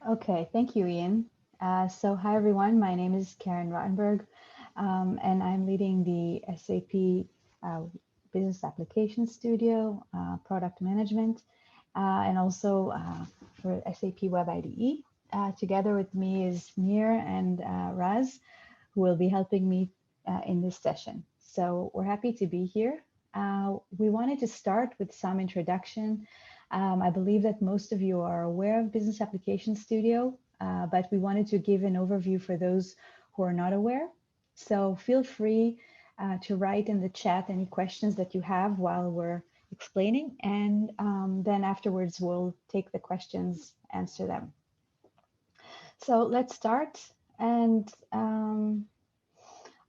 Okay, thank you, Ian. Hi everyone, my name is Karen Rottenberg, and I'm leading the SAP Business Application Studio product management, and also for SAP Web IDE. Together with me is Nir and Raz, who will be helping me in this session. So we're happy to be here. We wanted to start with some introduction. I believe that most of you are aware of Business Application Studio, but we wanted to give an overview for those who are not aware. So feel free to write in the chat any questions that you have while we're explaining, and then afterwards we'll take the questions, answer them. So let's start, and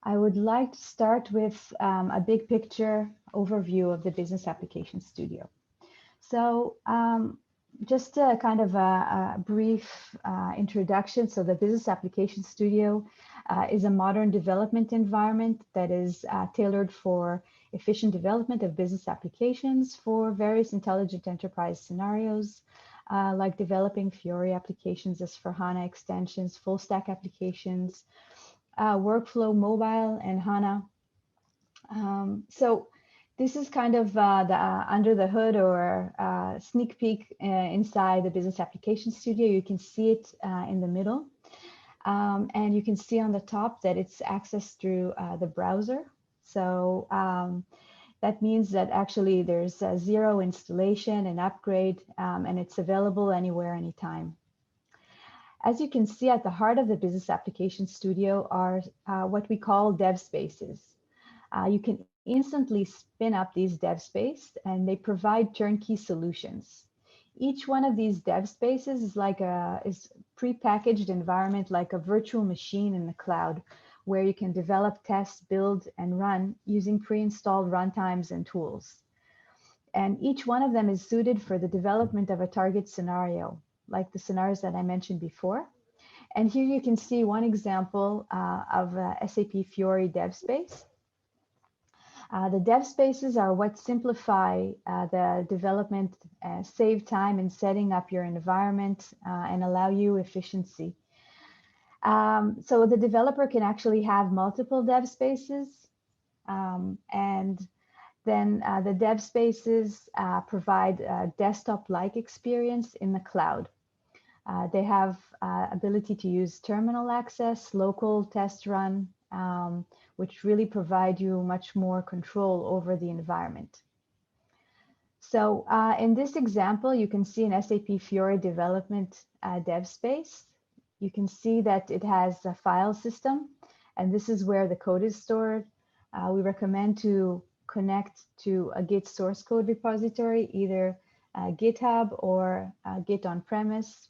I would like to start with a big picture overview of the Business Application Studio. So just a kind of a brief introduction. So the Business Application Studio is a modern development environment that is tailored for efficient development of business applications for various intelligent enterprise scenarios, like developing Fiori applications as for HANA extensions, full stack applications, workflow mobile and HANA. So this is kind of the under the hood or sneak peek inside the Business Application Studio. You can see it in the middle. And you can see on the top that it's accessed through the browser. So that means that actually there's zero installation and upgrade, and it's available anywhere, anytime. As you can see, at the heart of the Business Application Studio are what we call dev spaces. You can instantly spin up these dev spaces, and they provide turnkey solutions. Each one of these dev spaces is like a prepackaged environment, like a virtual machine in the cloud, where you can develop, test, build, and run using pre-installed runtimes and tools. And each one of them is suited for the development of a target scenario, like the scenarios that I mentioned before. And here you can see one example of a SAP Fiori dev space. The dev spaces are what simplify the development, save time in setting up your environment, and allow you efficiency. So the developer can actually have multiple dev spaces, and then the dev spaces provide a desktop-like experience in the cloud. They have ability to use terminal access, local test run, which really provide you much more control over the environment. So in this example, you can see an SAP Fiori development dev space. You can see that it has a file system, and this is where the code is stored. We recommend to connect to a Git source code repository, either GitHub or Git on-premise.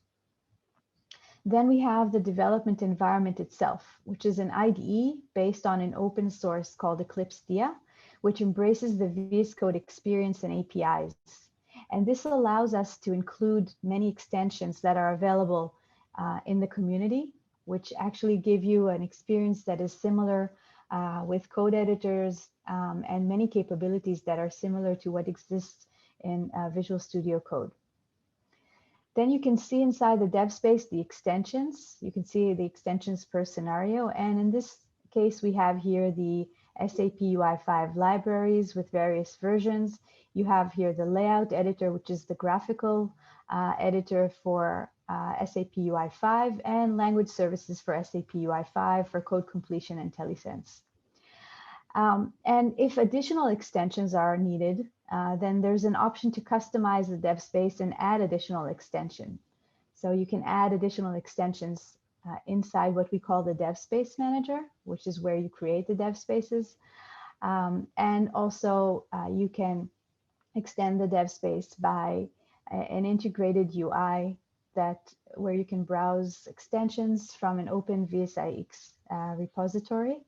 Then we have the development environment itself, which is an IDE based on an open source called Eclipse DIA, which embraces the VS Code experience and APIs. And this allows us to include many extensions that are available in the community, which actually give you an experience that is similar with code editors and many capabilities that are similar to what exists in Visual Studio Code. Then you can see inside the dev space the extensions. You can see the extensions per scenario. And in this case, we have here the SAP UI5 libraries with various versions. You have here the layout editor, which is the graphical editor for SAP UI5, and language services for SAP UI5 for code completion and telesense. And if additional extensions are needed, then there's an option to customize the dev space and add additional extension. So you can add additional extensions inside what we call the dev space manager, which is where you create the dev spaces. And also you can extend the dev space by an integrated UI where you can browse extensions from an open VSIX repository.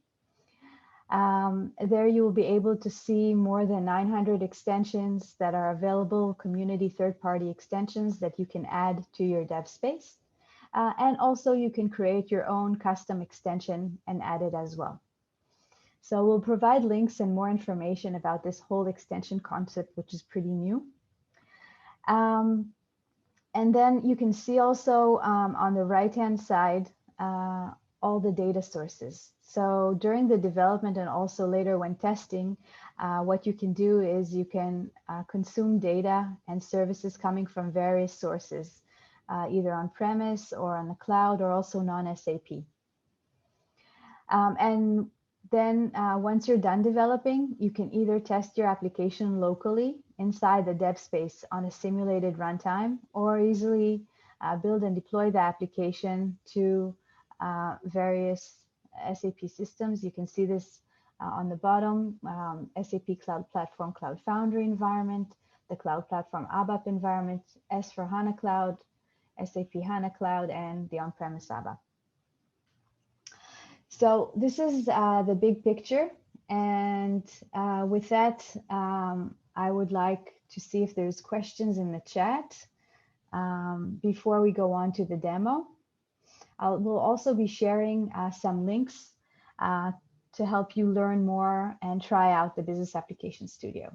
There you will be able to see more than 900 extensions that are available, community third-party extensions that you can add to your dev space. And also you can create your own custom extension and add it as well. So we'll provide links and more information about this whole extension concept, which is pretty new. And then you can see also on the right-hand side, all the data sources. So during the development and also later when testing, what you can do is you can consume data and services coming from various sources, either on premise or on the cloud or also non-SAP. And then once you're done developing, you can either test your application locally inside the dev space on a simulated runtime, or easily build and deploy the application to various SAP systems. You can see this on the bottom, SAP Cloud Platform, Cloud Foundry environment, the Cloud Platform ABAP environment, S/4HANA Cloud, SAP HANA Cloud, and the on-premise ABAP. So this is the big picture. And with that, I would like to see if there's questions in the chat before we go on to the demo. We'll also be sharing some links to help you learn more and try out the Business Application Studio.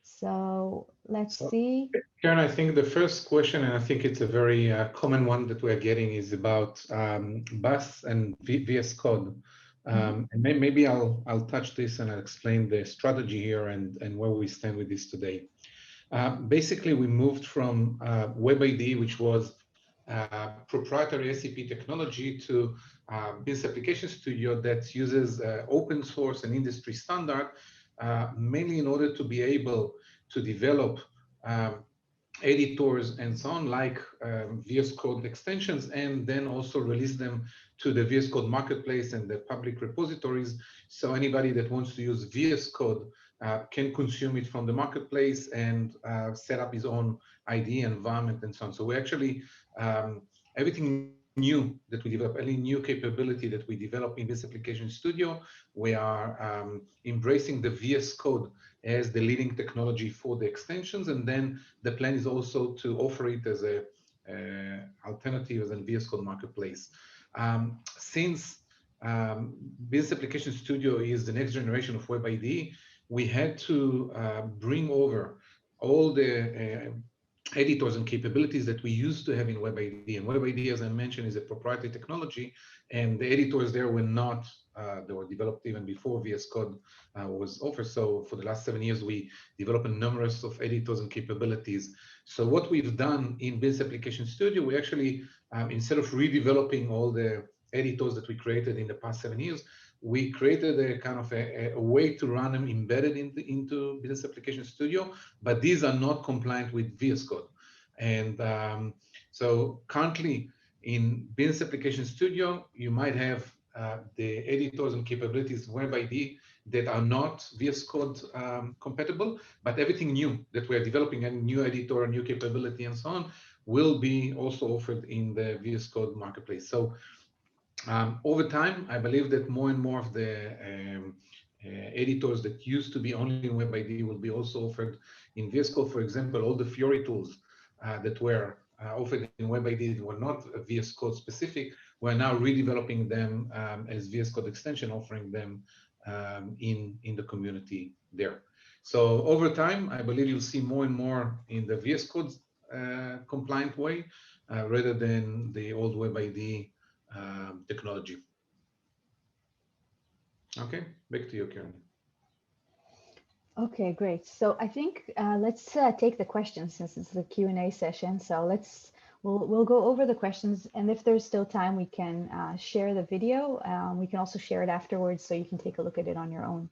So let's see. Karen, I think the first question, and I think it's a very common one that we're getting, is about BAS and VS Code. And maybe I'll touch this and I'll explain the strategy here and where we stand with this today. Basically, we moved from Web IDE, which was proprietary SAP technology, to Business Application Studio that uses open source and industry standard, mainly in order to be able to develop editors and so on, like VS Code extensions, and then also release them to the VS Code marketplace and the public repositories. So anybody that wants to use VS Code can consume it from the marketplace and set up his own IDE environment and so on. So we actually, everything new that we develop, any new capability that we develop in this application studio, we are embracing the VS Code as the leading technology for the extensions. And then the plan is also to offer it as a alternative as a VS Code marketplace. Since Business Application Studio is the next generation of Web IDE, we had to bring over all the editors and capabilities that we used to have in Web IDE. And Web IDE, as I mentioned, is a proprietary technology, and the editors there were not, they were developed even before VS Code was offered. So for the last 7 years, we developed a number of editors and capabilities. So what we've done in Business Application Studio, we actually, instead of redeveloping all the editors that we created in the past 7 years, we created a kind of a way to run them embedded into Business Application Studio, but these are not compliant with VS Code. And so currently in Business Application Studio, you might have the editors and capabilities Web IDE that are not VS Code compatible, but everything new that we are developing, a new editor, a new capability, and so on, will be also offered in the VS Code marketplace. So over time, I believe that more and more of the editors that used to be only in Web IDE will be also offered in VS Code. For example, all the Fiori tools that were offered in Web IDE were not VS Code specific. We're now redeveloping them as VS Code extension, offering them in the community there. So over time, I believe you'll see more and more in the VS Code compliant way rather than the old Web IDE technology. Okay, back to you, Karen. Okay, great. So I think let's take the questions since it's the Q&A session. So we'll go over the questions, and if there's still time, we can share the video. We can also share it afterwards, so you can take a look at it on your own.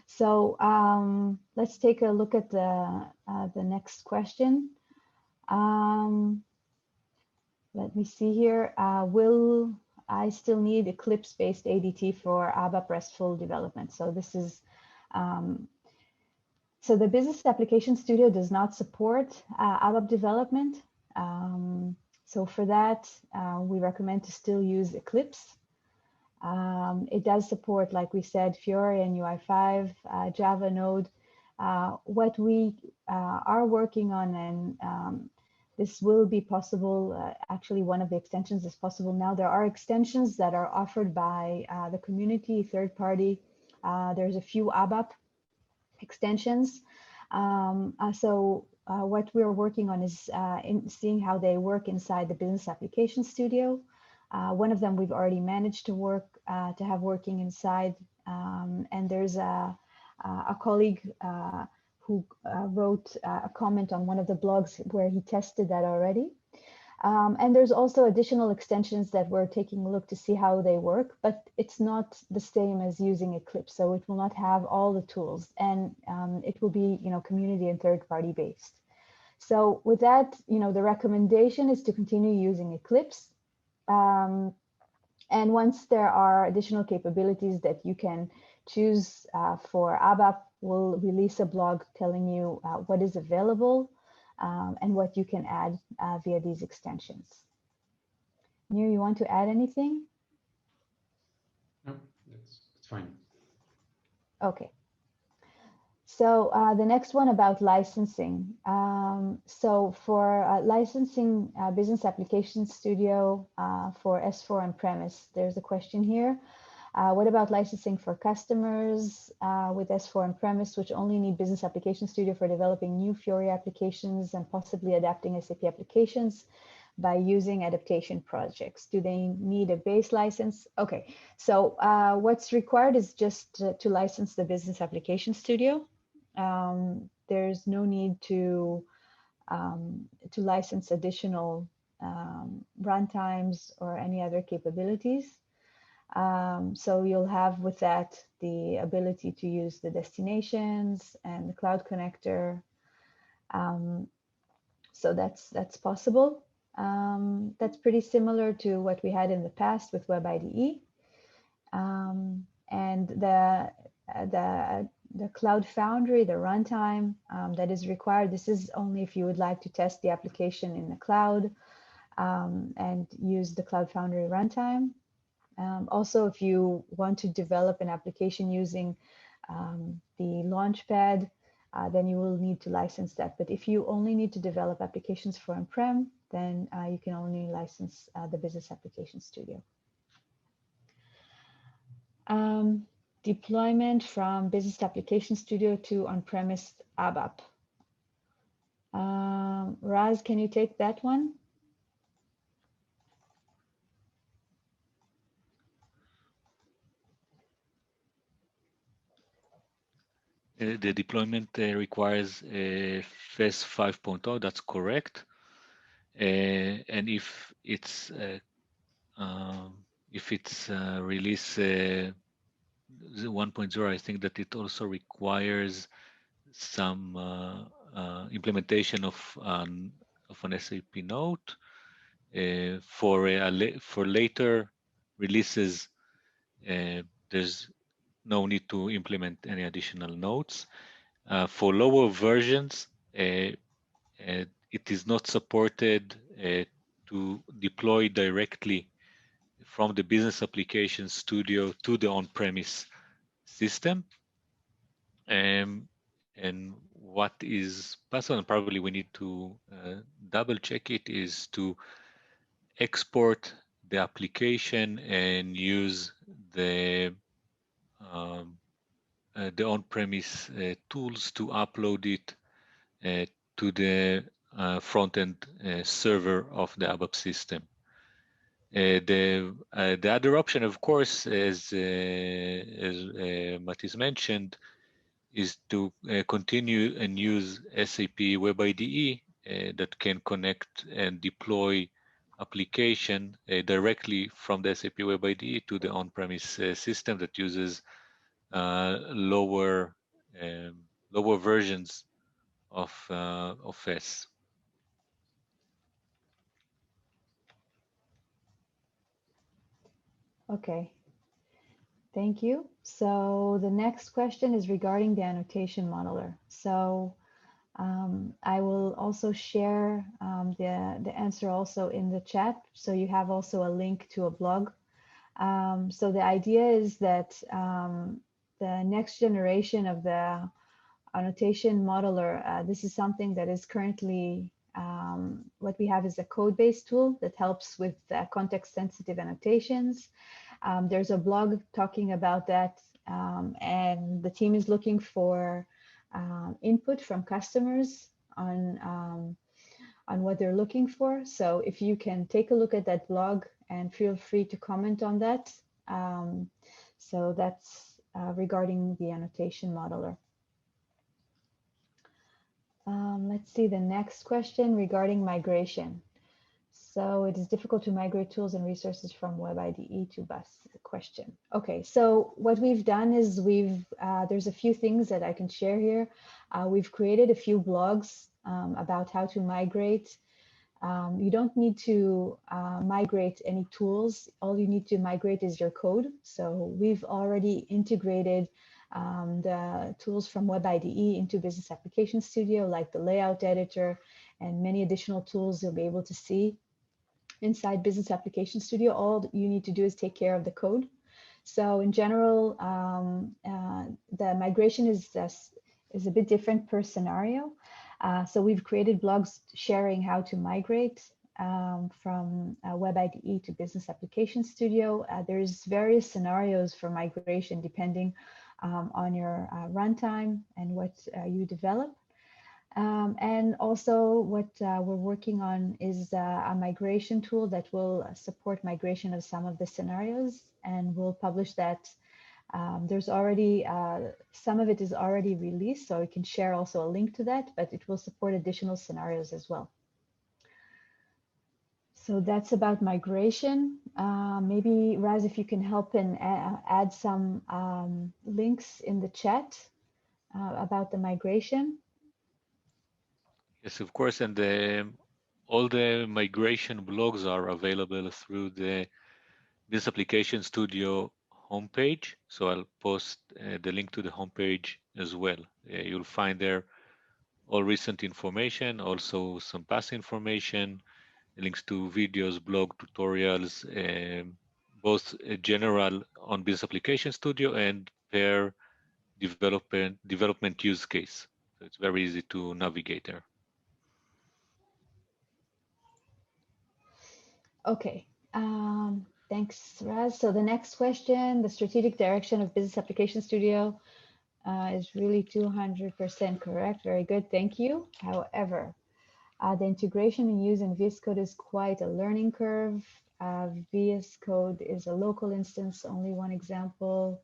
So let's take a look at the next question. Let me see here. Will I still need Eclipse-based ADT for ABAP RESTful development? So this is, so the Business Application Studio does not support ABAP development. So for that, we recommend to still use Eclipse. It does support, like we said, Fiori and UI5, Java, Node. What we are working on, and this will be possible. Actually, one of the extensions is possible now. There are extensions that are offered by the community, third party. There's a few ABAP extensions. So what we're working on is in seeing how they work inside the Business Application Studio. One of them we've already managed to have working inside, and there's a colleague who wrote a comment on one of the blogs where he tested that already. And there's also additional extensions that we're taking a look to see how they work, but it's not the same as using Eclipse. So it will not have all the tools, and it will be, community and third-party based. So with that, the recommendation is to continue using Eclipse. And once there are additional capabilities that you can choose for ABAP, we'll release a blog telling you what is available and what you can add via these extensions. Nir, you want to add anything? No, that's fine. Okay. So the next one about licensing. So for licensing Business Application Studio for S4 on-premise, there's a question here. What about licensing for customers with S4 on-premise, which only need Business Application Studio for developing new Fiori applications and possibly adapting SAP applications by using adaptation projects? Do they need a base license? Okay, so what's required is just to license the Business Application Studio. There's no need to license additional runtimes or any other capabilities. So you'll have with that the ability to use the destinations and the cloud connector. So that's possible. That's pretty similar to what we had in the past with Web IDE. And the Cloud Foundry, the runtime that is required, this is only if you would like to test the application in the cloud and use the Cloud Foundry runtime. Also, if you want to develop an application using the Launchpad, then you will need to license that. But if you only need to develop applications for on-prem, then you can only license the Business Application Studio. Deployment from Business Application Studio to on-premise ABAP. Raz, can you take that one? The deployment requires FES 5.0, that's correct. And if it's release 1.0, I think that it also requires some implementation of an SAP note for later releases. There's no need to implement any additional nodes. For lower versions, it is not supported to deploy directly from the Business Application Studio to the on-premise system. And what is possible, and probably we need to double check it, is to export the application and use the on-premise tools to upload it to the front-end server of the ABAP system. The other option, of course, as Matis mentioned, is to continue and use SAP Web IDE that can connect and deploy application directly from the SAP Web IDE to the on-premise system that uses lower versions of FES. Okay, thank you. So the next question is regarding the Annotation Modeler. So I will also share the answer also in the chat. So you have also a link to a blog. So the idea is that the next generation of the Annotation Modeler, this is something that is currently, what we have is a code-based tool that helps with context-sensitive annotations. There's a blog talking about that, and the team is looking for input from customers on what they're looking for. So if you can take a look at that blog and feel free to comment on that. So that's regarding the annotation modeler. Let's see the next question regarding migration. So it is difficult to migrate tools and resources from Web IDE to BUS question. Okay, so what we've done is there's a few things that I can share here. We've created a few blogs about how to migrate. You don't need to migrate any tools. All you need to migrate is your code. So we've already integrated the tools from Web IDE into Business Application Studio, like the layout editor and many additional tools you'll be able to see inside Business Application Studio. All you need to do is take care of the code. So in general, the migration is a bit different per scenario. So we've created blogs sharing how to migrate from Web IDE to Business Application Studio. There's various scenarios for migration depending on your runtime and what you develop. And also what we're working on is a migration tool that will support migration of some of the scenarios, and we'll publish that. There's already, some of it is already released, so we can share also a link to that, but it will support additional scenarios as well. So that's about migration. Maybe Raz, if you can help and add some links in the chat about the migration. Yes, of course, and all the migration blogs are available through the Business Application Studio homepage. So I'll post the link to the homepage as well. You'll find there all recent information, also some past information, links to videos, blog tutorials, both general on Business Application Studio and per development use case. So it's very easy to navigate there. Okay, thanks, Raz. So the next question, the strategic direction of Business Application Studio is really 200% correct. Very good, thank you. However, the integration and use in VS Code is quite a learning curve. VS Code is a local instance, only one example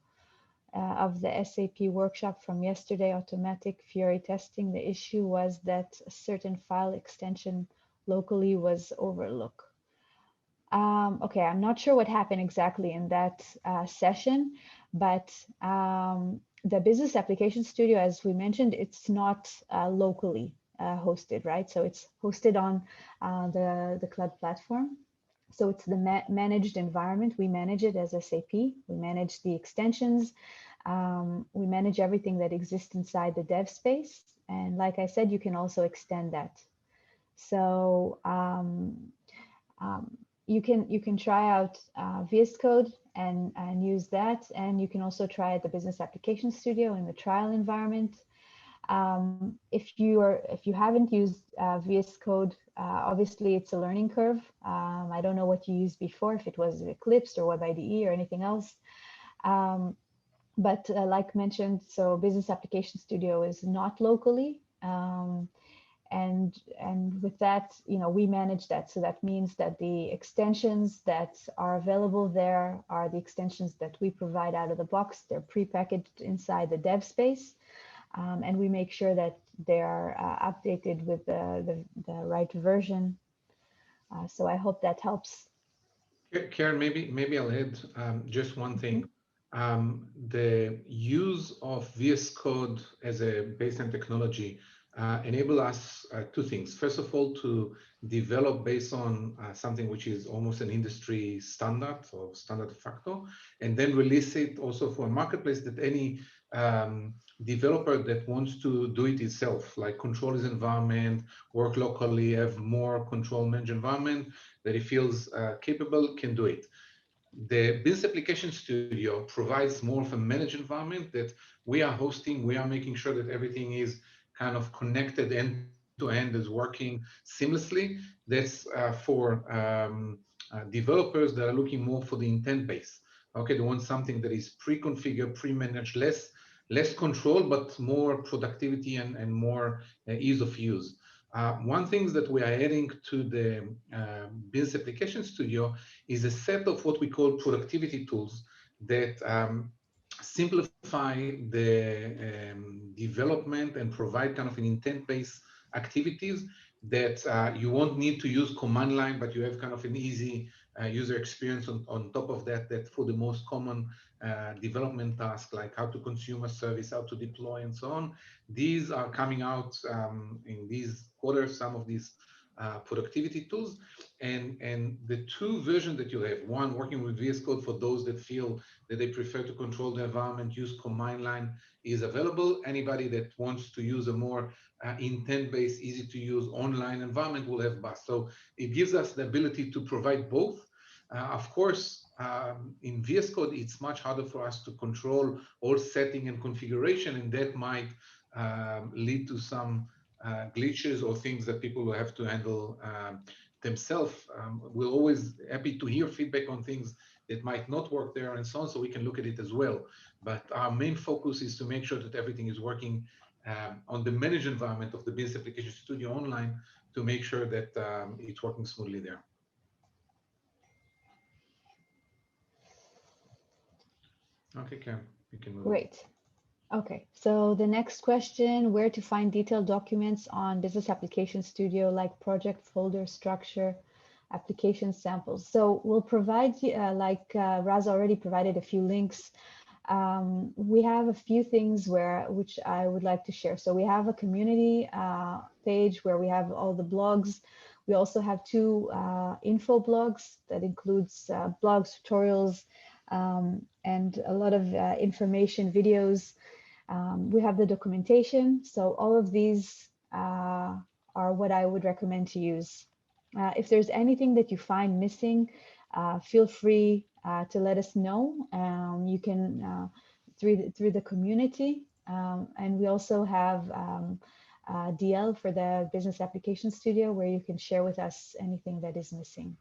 of the SAP workshop from yesterday, automatic Fury testing. The issue was that a certain file extension locally was overlooked. Okay, I'm not sure what happened exactly in that session, but the Business Application Studio, as we mentioned, it's not locally hosted, right? So it's hosted on the cloud platform. So it's the managed environment. We manage it as SAP. We manage the extensions. We manage everything that exists inside the dev space. And like I said, you can also extend that. So you can try out VS Code and use that, and you can also try out the Business Application Studio in the trial environment. If you haven't used VS Code, obviously it's a learning curve. I don't know what you used before, if it was Eclipse or Web IDE or anything else. But like mentioned, so Business Application Studio is not locally. And with that, we manage that. So that means that the extensions that are available there are the extensions that we provide out of the box. They're prepackaged inside the dev space. And we make sure that they are updated with the right version. So I hope that helps. Karen, maybe I'll add just one thing. The use of VS Code as a baseline technology enable us two things. First of all, to develop based on something which is almost an industry standard or standard de facto, and then release it also for a marketplace that any developer that wants to do it itself, like control his environment, work locally, have more control managed environment that he feels capable, can do it. The Business Application Studio provides more of a managed environment that we are hosting. We are making sure that everything is kind of connected end to end, is working seamlessly. That's for developers that are looking more for the intent base. Okay, they want something that is pre-configured, pre-managed, less control, but more productivity and more ease of use. One thing that we are adding to the Business Application Studio is a set of what we call productivity tools that simplify the development and provide kind of an intent-based activities that you won't need to use command line, but you have kind of an easy user experience on top of that, that for the most common development tasks, like how to consume a service, how to deploy, and so on. These are coming out in these quarters, some of these productivity tools. And the two versions that you have, one working with VS Code for those that feel that they prefer to control the environment, use command line, is available. Anybody that wants to use a more intent-based, easy-to-use online environment will have BUS. So it gives us the ability to provide both. Of course, in VS Code, it's much harder for us to control all setting and configuration, and that might lead to some glitches or things that people will have to handle themselves. We're always happy to hear feedback on things that might not work there and so on, so we can look at it as well. But our main focus is to make sure that everything is working on the managed environment of the Business Application Studio Online to make sure that it's working smoothly there. Okay, Cam, you can move. Great. Okay, so the next question, where to find detailed documents on Business Application Studio, like project folder structure, application samples. So we'll provide, like Raz already provided a few links. We have a few things which I would like to share. So we have a community page where we have all the blogs. We also have two info blogs that includes blogs, tutorials, and a lot of information videos. We have the documentation. So all of these are what I would recommend to use. If there's anything that you find missing, feel free to let us know. You can through the community, and we also have DL for the Business Application Studio, where you can share with us anything that is missing.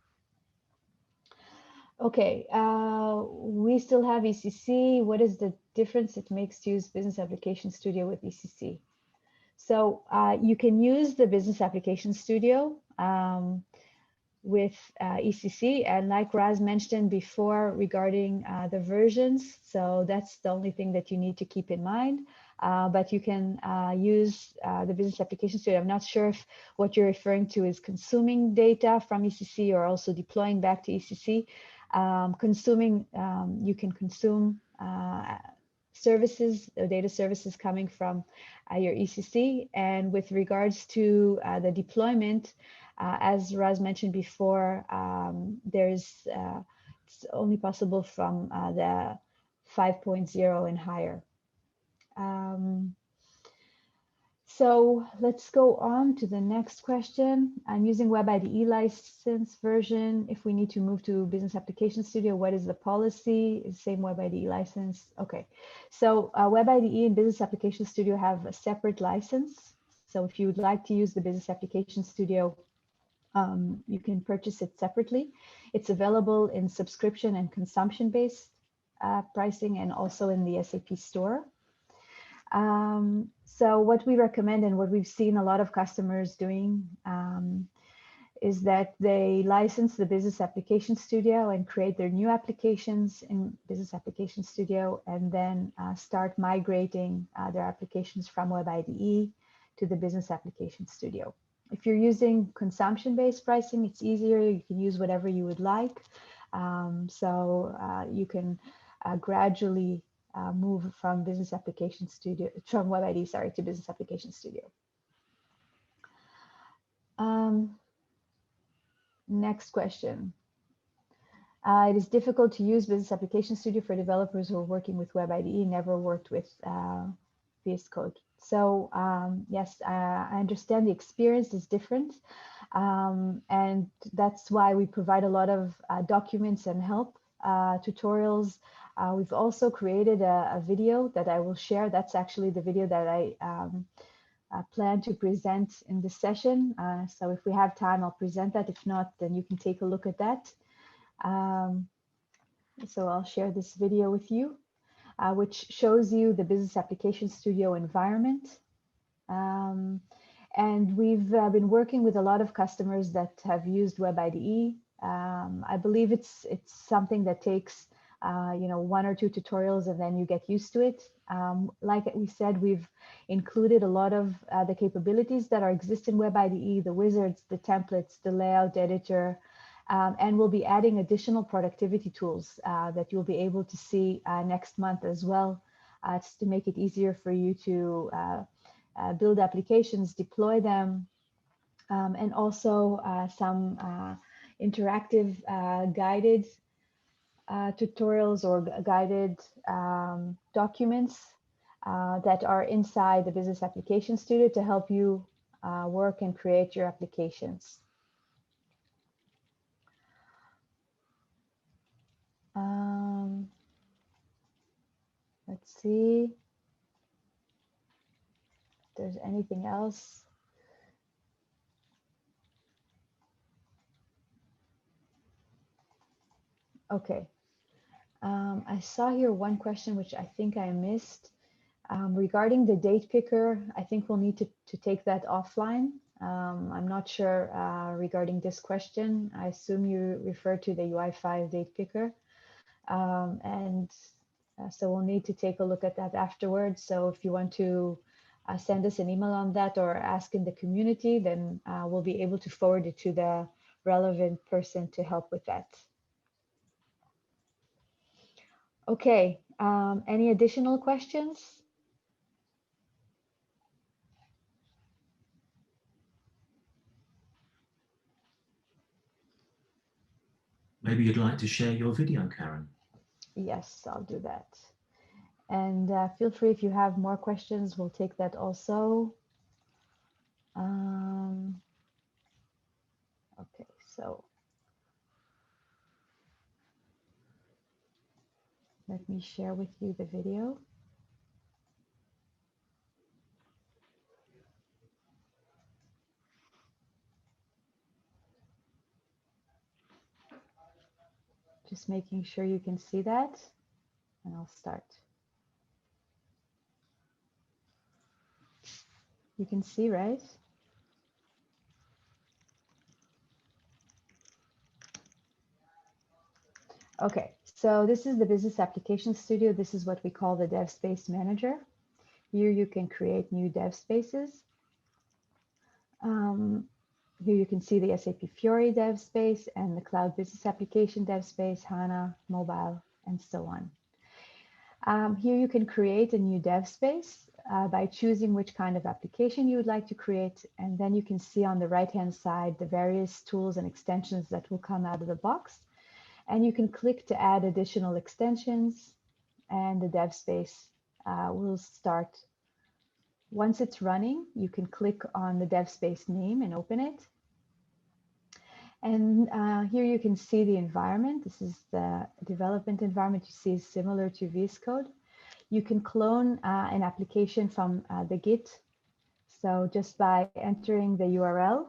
Okay, we still have ECC. What is the difference it makes to use Business Application Studio with ECC? So you can use the Business Application Studio with ECC, and like Raz mentioned before regarding the versions, so that's the only thing that you need to keep in mind. But you can use the Business Application Studio. I'm not sure if what you're referring to is consuming data from ECC or also deploying back to ECC. Consuming, you can consume services, data services coming from your ECC. And with regards to the deployment, as Raz mentioned before, it's only possible from the 5.0 and higher. So let's go on to the next question. I'm using Web IDE license version. If we need to move to Business Application Studio, what is the policy? Same Web IDE license. Okay, so Web IDE and Business Application Studio have a separate license. So if you would like to use the Business Application Studio, you can purchase it separately. It's available in subscription and consumption-based pricing, and also in the SAP store. So what we recommend and what we've seen a lot of customers doing is that they license the Business Application Studio and create their new applications in Business Application Studio, and then start migrating their applications from Web IDE to the Business Application Studio. If you're using consumption-based pricing, it's easier. You can use whatever you would like. So you can gradually move from Business Application Studio, from Web IDE, sorry, to Business Application Studio. Next question. It is difficult to use Business Application Studio for developers who are working with Web IDE, never worked with VS Code. So yes, I understand the experience is different. And that's why we provide a lot of documents and help tutorials. We've also created a video that I will share. That's actually the video that I plan to present in this session. So if we have time, I'll present that. If not, then you can take a look at that. So I'll share this video with you, which shows you the Business Application Studio environment. And we've been working with a lot of customers that have used Web IDE. I believe it's something that takes you know, 1 or 2 tutorials and then you get used to it. Like we said, we've included a lot of the capabilities that are exist in Web IDE, the wizards, the templates, the layout editor, and we'll be adding additional productivity tools that you'll be able to see next month as well, to make it easier for you to build applications, deploy them, and also some interactive guided tutorials or guided documents that are inside the Business Application Studio to help you work and create your applications. Let's see if there's anything else. Okay. I saw here one question which I think I missed. Regarding the date picker, I think we'll need to take that offline. I'm not sure regarding this question. I assume you refer to the UI5 date picker. So we'll need to take a look at that afterwards. So if you want to send us an email on that or ask in the community, then we'll be able to forward it to the relevant person to help with that. Okay, any additional questions? Maybe you'd like to share your video, Karen. Yes, I'll do that. And feel free if you have more questions, we'll take that also. Okay, so let me share with you the video. Just making sure you can see that, and I'll start. You can see, right? Okay, so this is the Business Application Studio. This is what we call the Dev Space Manager. Here you can create new dev spaces. Here you can see the SAP Fiori dev space and the Cloud Business Application dev space, HANA, mobile, and so on. Here you can create a new dev space by choosing which kind of application you would like to create. And then you can see on the right-hand side the various tools and extensions that will come out of the box. And you can click to add additional extensions, and the dev space will start. Once it's running, you can click on the dev space name and open it. And here you can see the environment. This is the development environment. You see is similar to VS Code. You can clone an application from the Git. So just by entering the URL.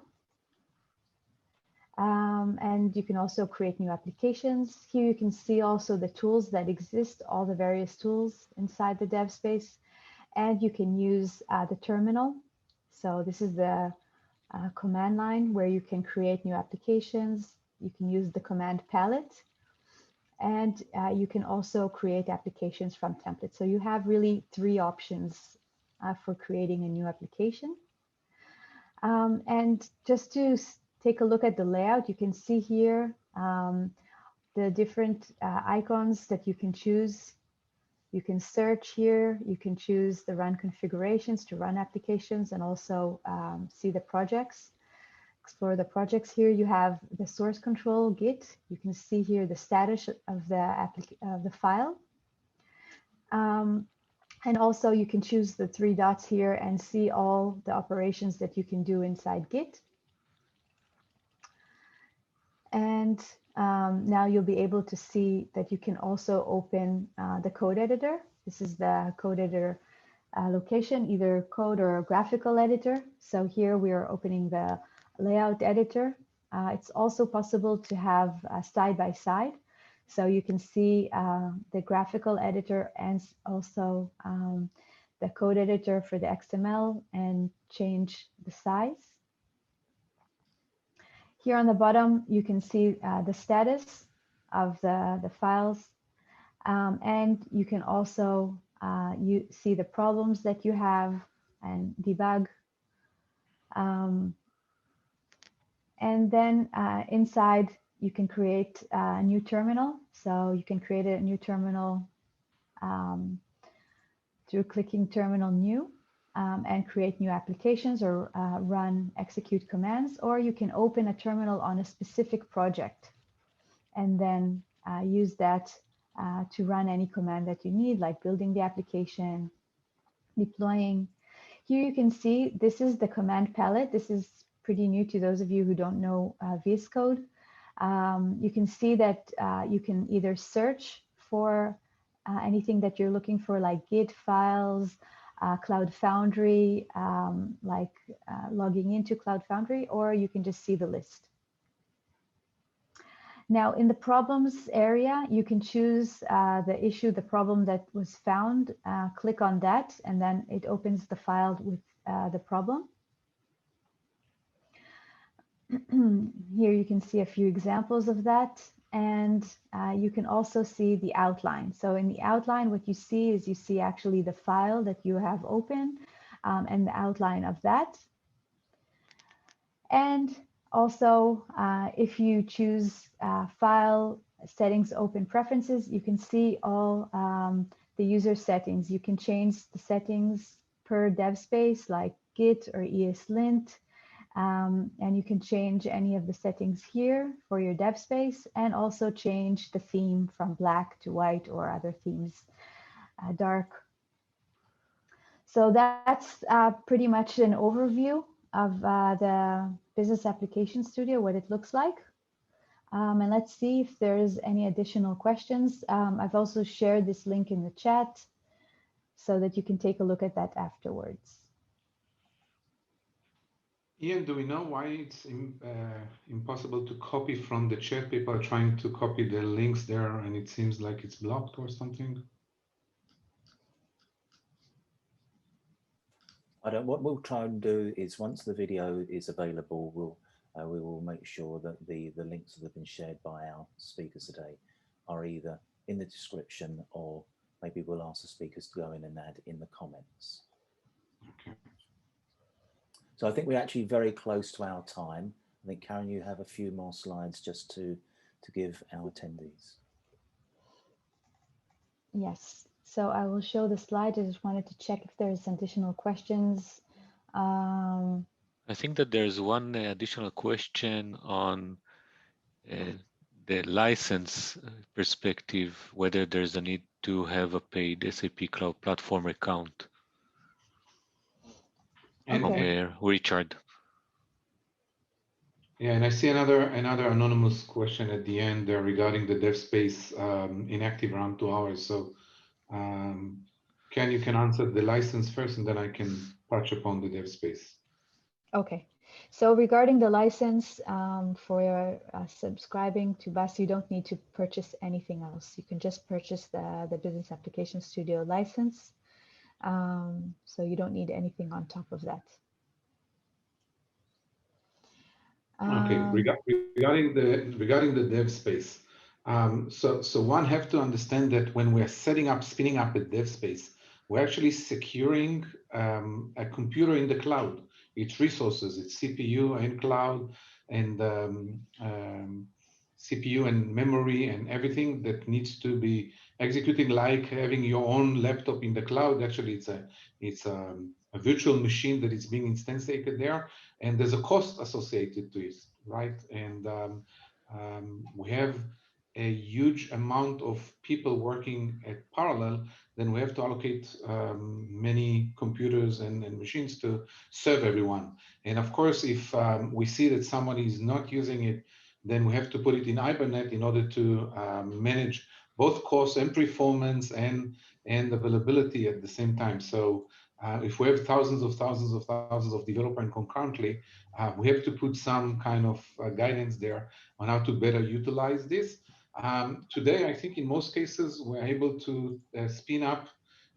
And you can also create new applications. Here you can see also the tools that exist, all the various tools inside the dev space. And you can use the terminal. So this is the command line where you can create new applications. You can use the command palette. And you can also create applications from templates. So you have really 3 options for creating a new application. And just to take a look at the layout, you can see here the different icons that you can choose. You can search here, you can choose the run configurations to run applications and also see the projects, explore the projects. Here you have the source control Git. You can see here the status of the file. And also you can choose the 3 dots here and see all the operations that you can do inside Git. And now you'll be able to see that you can also open the code editor. This is the code editor location, either code or graphical editor. So here we are opening the layout editor. It's also possible to have side by side. So you can see the graphical editor and also the code editor for the XML and change the size. Here on the bottom, you can see the status of the files, and you can also see the problems that you have and debug. And then inside, you can create a new terminal. So you can create a new terminal through clicking Terminal New and create new applications or execute commands, or you can open a terminal on a specific project and then use that to run any command that you need, like building the application, deploying. Here you can see this is the command palette. This is pretty new to those of you who don't know VS Code. You can see that you can either search for anything that you're looking for, like Git files, Cloud Foundry, logging into Cloud Foundry, or you can just see the list. Now, in the problems area, you can choose the issue, the problem that was found. Click on that, and then it opens the file with the problem. Here you can see a few examples of that, and you can also see the outline. So in the outline, what you see is you see actually the file that you have open and the outline of that. And also, if you choose File, Settings, Open Preferences, you can see all the user settings. You can change the settings per dev space, like Git or ESLint. And you can change any of the settings here for your dev space, and also change the theme from black to white or other themes, dark. So that's pretty much an overview of the Business Application Studio, what it looks like. And let's see if there's any additional questions. I've also shared this link in the chat so that you can take a look at that afterwards. Ian, do we know why it's impossible to copy from the chat? People are trying to copy the links there, and it seems like it's blocked or something. What we'll try and do is, once the video is available, we will make sure that the links that have been shared by our speakers today are either in the description, or maybe we'll ask the speakers to go in and add in the comments. Okay. So I think we're actually very close to our time. I think, Karen, you have a few more slides just to give our attendees. Yes, so I will show the slide. I just wanted to check if there's additional questions. I think that there's one additional question on the license perspective, whether there's a need to have a paid SAP Cloud Platform account. Okay. From Richard. Yeah, and I see another anonymous question at the end there regarding the dev space inactive around 2 hours. So you can answer the license first, and then I can touch upon the dev space. Okay, so regarding the license for subscribing to BUS, you don't need to purchase anything else. You can just purchase the Business Application Studio license. So you don't need anything on top of that. Okay, regarding the dev space, so one have to understand that when we're spinning up a dev space, we're actually securing a computer in the cloud. Its resources, its CPU and cloud, and CPU and memory and everything that needs to be executing, like having your own laptop in the cloud. Actually, it's a virtual machine that is being instantiated there, and there's a cost associated to it, right? And we have a huge amount of people working at parallel. Then we have to allocate many computers and machines to serve everyone. And of course, if we see that somebody is not using it, then we have to put it in Hibernate in order to manage both cost and performance and availability at the same time. So if we have thousands of developers concurrently, we have to put some kind of guidance there on how to better utilize this. Today, I think in most cases, we're able to spin up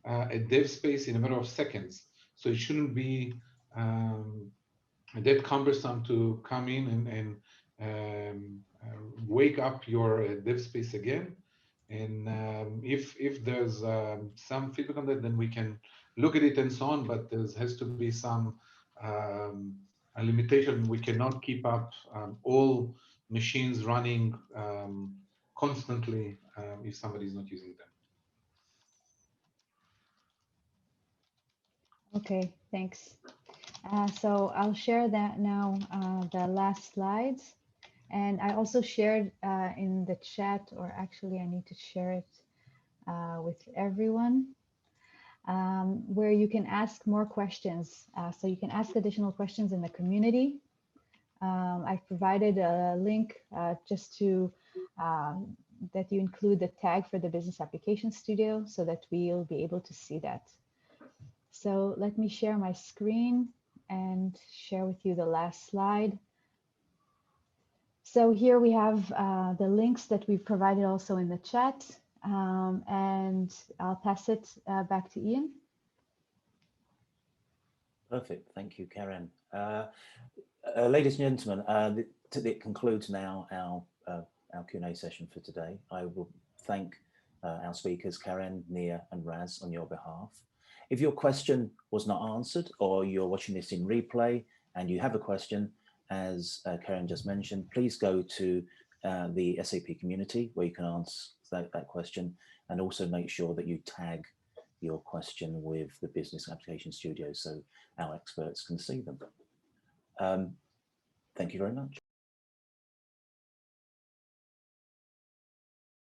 a dev space in a matter of seconds. So it shouldn't be that cumbersome to come in and wake up your dev space again. And if there's some feedback on that, then we can look at it and so on. But there has to be some a limitation. We cannot keep up all machines running constantly if somebody is not using them. Okay, thanks. So I'll share that now, the last slides. And I also shared in the chat, or actually I need to share it with everyone, where you can ask more questions. So you can ask additional questions in the community. I've provided a link just to that you include the tag for the Business Application Studio so that we'll be able to see that. So let me share my screen and share with you the last slide. So here we have the links that we've provided also in the chat, and I'll pass it back to Ian. Perfect. Thank you, Karen. Ladies and gentlemen, it concludes now our Q&A session for today. I will thank our speakers, Karen, Nia, and Raz, on your behalf. If your question was not answered, or you're watching this in replay and you have a question, as Karen just mentioned, please go to the SAP community where you can answer that question, and also make sure that you tag your question with the Business Application Studio so our experts can see them. Thank you very much.